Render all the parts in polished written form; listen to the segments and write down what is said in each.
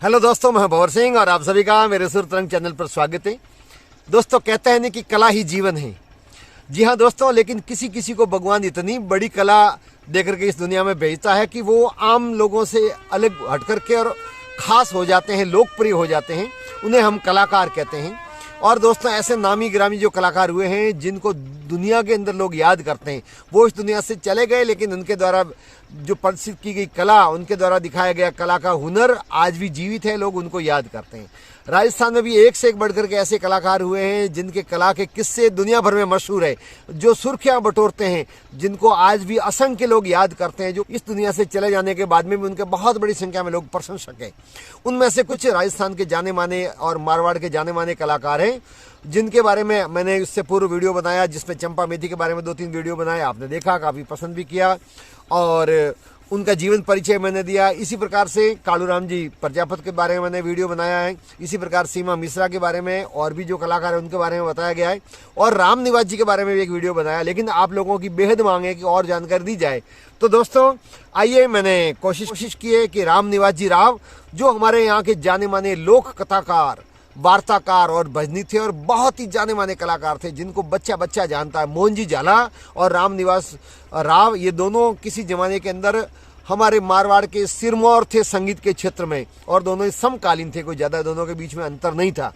Hello दोस्तों, मैं भंवर सिंह और आप सभी का मेरे सुर तरंग चैनल पर स्वागत है। दोस्तों, कहते हैं ना कि कला ही जीवन है। जी हाँ दोस्तों, लेकिन किसी किसी को भगवान इतनी बड़ी कला देकर के इस दुनिया में भेजता है कि वो आम लोगों से अलग हट करके और खास हो जाते हैं, लोकप्रिय हो जाते हैं। उन्हें हम कलाकार कहते हैं। और दोस्तों, ऐसे नामी गिरामी जो कलाकार हुए हैं जिनको दुनिया के अंदर लोग याद करते हैं, वो इस दुनिया से चले गए, लेकिन उनके द्वारा जो प्रदर्शित की गई कला, उनके द्वारा दिखाया गया कला का हुनर आज भी जीवित है। लोग उनको याद करते हैं। राजस्थान में भी एक से एक बढ़कर के ऐसे कलाकार हुए हैं जिनके कला के किस्से दुनिया भर में मशहूर है, जो सुर्खियां बटोरते हैं, जिनको आज भी असंख्य लोग याद करते हैं, जो इस दुनिया से चले जाने के बाद में भी उनके बहुत बड़ी संख्या में लोग प्रशंसक हैं। उनमें से कुछ राजस्थान के जाने माने और मारवाड़ के जाने माने कलाकार हैं, जिनके बारे में मैंने इससे पूर्व वीडियो बनाया, जिसमें चंपा मेथी के बारे में 2-3 वीडियो बनाए। आपने देखा, काफ़ी पसंद भी किया और उनका जीवन परिचय मैंने दिया। इसी प्रकार से कालूराम जी प्रजापत के बारे में मैंने वीडियो बनाया है। इसी प्रकार सीमा मिश्रा के बारे में और भी जो कलाकार हैं उनके बारे में बताया गया है, और राम निवास जी के बारे में भी एक वीडियो बनाया। लेकिन आप लोगों की बेहद मांग है कि और जानकारी दी जाए, तो दोस्तों आइए, मैंने कोशिश की है कि राम निवास जी राव, जो हमारे यहाँ के जाने माने लोक कथाकार, वार्ताकार और भजनी थे, और बहुत ही जाने माने कलाकार थे जिनको बच्चा बच्चा जानता है। मोहन जी झाला और राम निवास राव, ये दोनों किसी जमाने के अंदर हमारे मारवाड़ के सिरमौर थे संगीत के क्षेत्र में, और दोनों ही समकालीन थे, कोई ज़्यादा दोनों के बीच में अंतर नहीं था,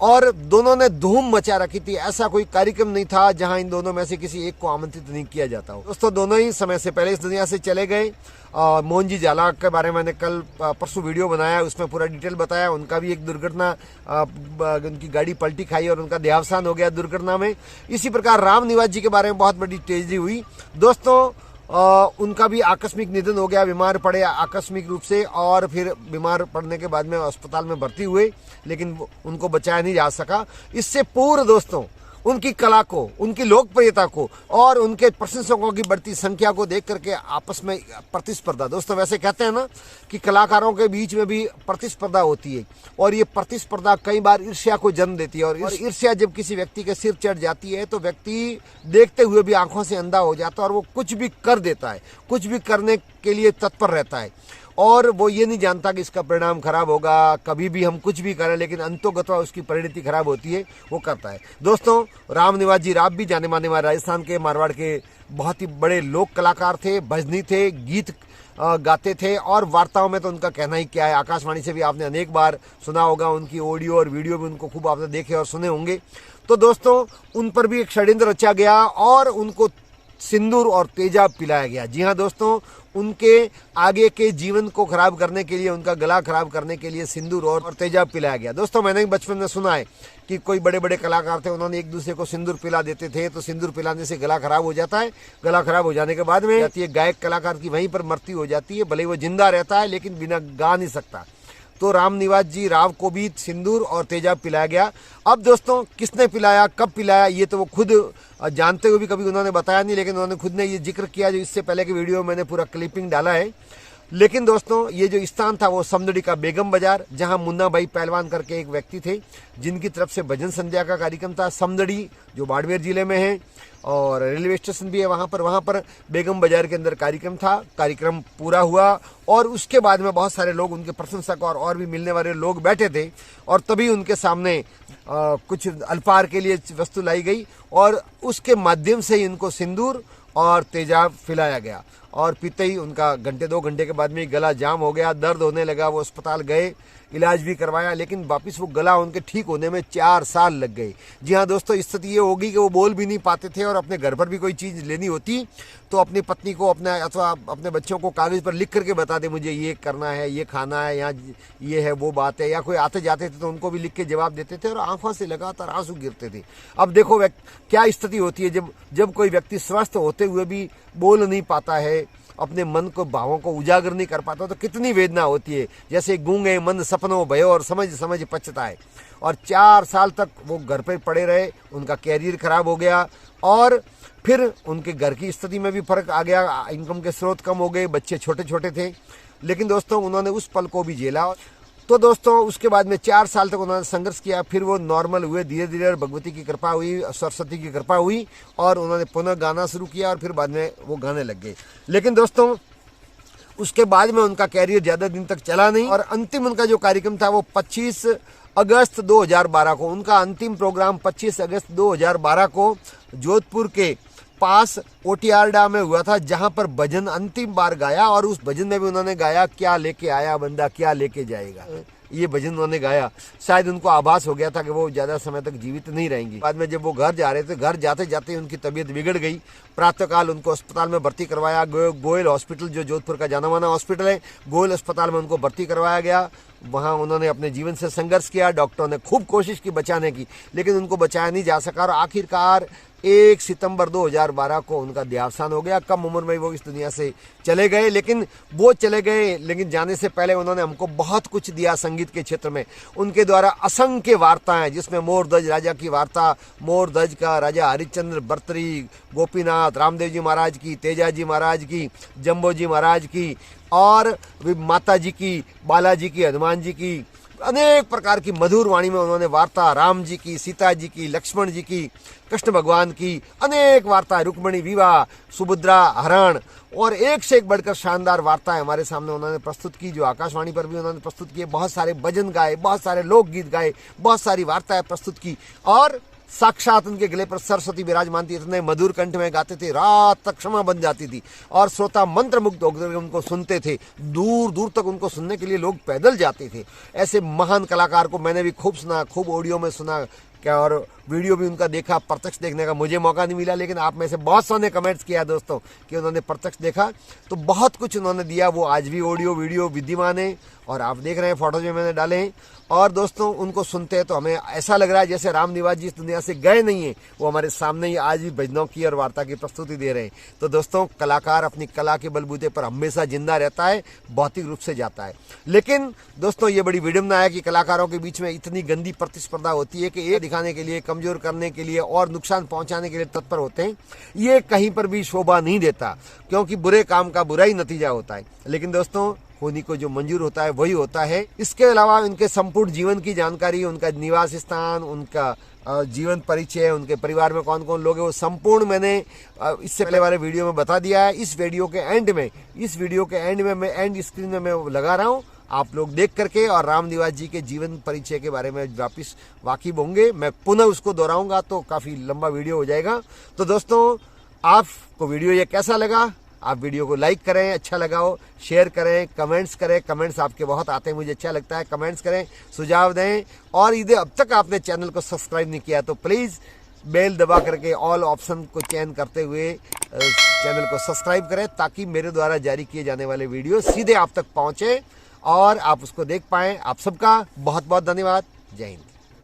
और दोनों ने धूम मचा रखी थी। ऐसा कोई कार्यक्रम नहीं था जहां इन दोनों में से किसी एक को आमंत्रित नहीं किया जाता हो। दोस्तों, दोनों ही समय से पहले इस दुनिया से चले गए। मोहन जी झाला के बारे में मैंने कल परसों वीडियो बनाया, उसमें पूरा डिटेल बताया। उनका भी एक दुर्घटना, उनकी गाड़ी पलटी खाई और उनका देहावसान हो गया दुर्घटना में। इसी प्रकार राम निवास जी के बारे में बहुत बड़ी ट्रेजेडी हुई दोस्तों। उनका भी आकस्मिक निधन हो गया, बीमार पड़े आकस्मिक रूप से, और फिर बीमार पड़ने के बाद में अस्पताल में भर्ती हुए, लेकिन उनको बचाया नहीं जा सका। इससे पूर्व दोस्तों, उनकी कला को, उनकी लोकप्रियता को और उनके प्रशंसकों की बढ़ती संख्या को देख करके आपस में प्रतिस्पर्धा, दोस्तों वैसे कहते हैं ना कि कलाकारों के बीच में भी प्रतिस्पर्धा होती है, और ये प्रतिस्पर्धा कई बार ईर्ष्या को जन्म देती है। और ईर्ष्या जब किसी व्यक्ति के सिर चढ़ जाती है तो व्यक्ति देखते हुए भी आंखों से अंधा हो जाता है, और वो कुछ भी कर देता है, कुछ भी करने के लिए तत्पर रहता है, और वो ये नहीं जानता कि इसका परिणाम खराब होगा। कभी भी हम कुछ भी करें, लेकिन अंतोगत्वा उसकी परिणति खराब होती है, वो करता है। दोस्तों, राम निवास जी राव भी जाने माने राजस्थान के, मारवाड़ के बहुत ही बड़े लोक कलाकार थे, भजनी थे, गीत गाते थे, और वार्ताओं में तो उनका कहना ही क्या है। आकाशवाणी से भी आपने अनेक बार सुना होगा, उनकी ऑडियो और वीडियो भी उनको खूब आपने देखे और सुने होंगे। तो दोस्तों, उन पर भी एक षड्यंत्र रचा गया और उनको सिंदूर और तेजाब पिलाया गया। जी हाँ दोस्तों, उनके आगे के जीवन को खराब करने के लिए, उनका गला खराब करने के लिए सिंदूर और तेजाब पिलाया गया। दोस्तों, मैंने बचपन में सुना है कि कोई बड़े बड़े कलाकार थे, उन्होंने एक दूसरे को सिंदूर पिला देते थे, तो सिंदूर पिलाने से गला खराब हो जाता है। गला खराब हो जाने के बाद में गायक कलाकार की वहीं पर मृत्यु हो जाती है, भले वो जिंदा रहता है लेकिन बिना गा नहीं सकता। तो राम निवास जी राव को भी सिंदूर और तेजाब पिलाया गया। अब दोस्तों, किसने पिलाया, कब पिलाया, ये तो वो खुद जानते हुए भी कभी उन्होंने बताया नहीं, लेकिन उन्होंने खुद ने ये जिक्र किया, जो इससे पहले के वीडियो में मैंने पूरा क्लिपिंग डाला है। लेकिन दोस्तों, ये जो स्थान था वो समदड़ी का बेगम बाजार, जहां मुन्ना भाई पहलवान करके एक व्यक्ति थे, जिनकी तरफ से भजन संध्या का कार्यक्रम था। समदड़ी जो बाड़मेर जिले में है, और रेलवे स्टेशन भी है वहाँ पर बेगम बाजार के अंदर कार्यक्रम था। कार्यक्रम पूरा हुआ, और उसके बाद में बहुत सारे लोग, उनके प्रशंसक और भी मिलने वाले लोग बैठे थे, और तभी उनके सामने कुछ अल्पाहार के लिए वस्तु लाई गई, और उसके माध्यम से ही उनको सिंदूर और तेजाब पिलाया गया। और पीते ही उनका घंटे 2 घंटे के बाद में गला जाम हो गया, दर्द होने लगा। वो अस्पताल गए, इलाज भी करवाया, लेकिन वापिस वो गला उनके ठीक होने में 4 साल लग गए। जी हाँ दोस्तों, स्थिति ये होगी कि वो बोल भी नहीं पाते थे, और अपने घर पर भी कोई चीज़ लेनी होती तो अपनी पत्नी को, अपने अथवा अपने बच्चों को कागज़ पर लिख करके बता दे, मुझे ये करना है, ये खाना है, यहाँ ये है, वो बात है। या कोई आते जाते थे तो उनको भी लिख के जवाब देते थे, और आंखों से लगातार आंसू गिरते थे। अब देखो क्या स्थिति होती है जब कोई व्यक्ति स्वस्थ होते हुए भी बोल नहीं पाता है, अपने मन को, भावों को उजागर नहीं कर पाता, तो कितनी वेदना होती है। जैसे गूंगे मंद सपनों भयो और समझ समझ पछताए। और 4 साल तक वो घर पे पड़े रहे, उनका कैरियर खराब हो गया, और फिर उनके घर की स्थिति में भी फर्क आ गया, इनकम के स्रोत कम हो गए, बच्चे छोटे छोटे थे। लेकिन दोस्तों, उन्होंने उस पल को भी झेला। तो दोस्तों, उसके बाद में 4 साल तक उन्होंने संघर्ष किया, फिर वो नॉर्मल हुए धीरे धीरे, और भगवती की कृपा हुई, सरस्वती की कृपा हुई, और उन्होंने पुनः गाना शुरू किया, और फिर बाद में वो गाने लग गए। लेकिन दोस्तों, उसके बाद में उनका कैरियर ज़्यादा दिन तक चला नहीं और अंतिम उनका जो कार्यक्रम था वो 25 अगस्त 2012 को, उनका अंतिम प्रोग्राम 25 अगस्त 2012 को जोधपुर के पास ओटियारडा में हुआ था, जहां पर भजन अंतिम बार गाया। और उस भजन में भी उन्होंने गाया, क्या लेके आया बंदा क्या लेके जाएगा, ये भजन उन्होंने गाया। शायद उनको आभास हो गया था कि वो ज़्यादा समय तक जीवित नहीं रहेंगी। बाद में जब वो घर जा रहे थे, घर जाते जाते उनकी तबीयत बिगड़ गई। प्रातःकाल उनको अस्पताल में भर्ती करवाया, गोयल हॉस्पिटल जो जोधपुर का जाना माना हॉस्पिटल है, गोयल अस्पताल में उनको भर्ती करवाया गया। वहाँ उन्होंने अपने जीवन से संघर्ष किया। डॉक्टरों ने खूब कोशिश की बचाने की, लेकिन उनको बचाया नहीं जा सका और आखिरकार 1 सितंबर 2012 को उनका देहावसान हो गया। कम उम्र में वो इस दुनिया से चले गए, लेकिन वो चले गए, लेकिन जाने से पहले उन्होंने हमको बहुत कुछ दिया संगीत के क्षेत्र में। उनके द्वारा असंख्य वार्ताएं, जिसमें मोरध्वज राजा की वार्ता, मोरध्वज का राजा हरिश्चंद्र, बर्तरी, गोपीनाथ, रामदेव जी महाराज की, तेजाजी महाराज की, जम्बो जी महाराज की और माता जी की, बालाजी की, हनुमान जी की, अनेक प्रकार की मधुर वाणी में उन्होंने वार्ता, राम जी की, सीता जी की, लक्ष्मण जी की, कृष्ण भगवान की अनेक वार्ताएं, रुक्मणी विवाह, सुभद्रा हरण और एक से एक बढ़कर शानदार वार्ताएं हमारे सामने उन्होंने प्रस्तुत की, जो आकाशवाणी पर भी उन्होंने प्रस्तुत किए। बहुत सारे भजन गाए, बहुत सारे लोकगीत गाए, बहुत सारी वार्ताएं प्रस्तुत की और साक्षात उनके गले पर सरस्वती विराजमान थी। इतने मधुर कंठ में गाते थे, रात तक क्षमा बन जाती थी और श्रोता मंत्र मुग्ध होकर उनको सुनते थे। दूर दूर तक उनको सुनने के लिए लोग पैदल जाते थे। ऐसे महान कलाकार को मैंने भी खूब सुना, खूब ऑडियो में सुना क्या, और वीडियो भी उनका देखा। प्रत्यक्ष देखने का मुझे मौका नहीं मिला, लेकिन आप में से बहुत सौ ने कमेंट्स किया दोस्तों कि उन्होंने प्रत्यक्ष देखा। तो बहुत कुछ उन्होंने दिया, वो आज भी ऑडियो वीडियो विद्यमान है और आप देख रहे हैं, फोटो जो मैंने डाले हैं। और दोस्तों उनको सुनते हैं तो हमें ऐसा लग रहा है जैसे राम निवास जी इस दुनिया से गए नहीं है, वो हमारे सामने ही आज भी भजनों की और वार्ता की प्रस्तुति दे रहे हैं। तो दोस्तों कलाकार अपनी कला के बलबूते पर हमेशा जिंदा रहता है, भौतिक रूप से जाता है। लेकिन दोस्तों ये बड़ी विडंबना है कि कलाकारों के बीच में इतनी गंदी प्रतिस्पर्धा होती है कि ये दिखाने के लिए, कमजोर करने के लिए और नुकसान पहुंचाने के लिए तत्पर होते हैं। ये कहीं पर भी शोभा नहीं देता, क्योंकि बुरे काम का बुरा ही नतीजा होता है। लेकिन दोस्तों होनी को जो मंजूर होता है वही होता है। इसके अलावा उनके संपूर्ण जीवन की जानकारी, उनका निवास स्थान, उनका जीवन परिचय, उनके परिवार में कौन कौन लोग हैं, वो संपूर्ण मैंने इससे पहले वाले वीडियो में बता दिया है। इस वीडियो के एंड में मैं एंड स्क्रीन में मैं लगा रहा हूँ, आप लोग देख करके और राम निवास जी के जीवन परिचय के बारे में वापिस वाकिफ होंगे। मैं पुनः उसको दोहराऊंगा तो काफी लंबा वीडियो हो जाएगा। तो दोस्तों आपको वीडियो ये कैसा लगा? आप वीडियो को लाइक करें, अच्छा लगा हो शेयर करें, कमेंट्स करें। कमेंट्स आपके बहुत आते हैं, मुझे अच्छा लगता है। कमेंट्स करें, सुझाव दें और यदि अब तक आपने चैनल को सब्सक्राइब नहीं किया तो प्लीज़ बेल दबा करके ऑल ऑप्शन को चयन करते हुए चैनल को सब्सक्राइब करें, ताकि मेरे द्वारा जारी किए जाने वाले वीडियो सीधे आप तक पहुँचे और आप उसको देख पाएँ। आप सबका बहुत बहुत धन्यवाद। जय हिंद।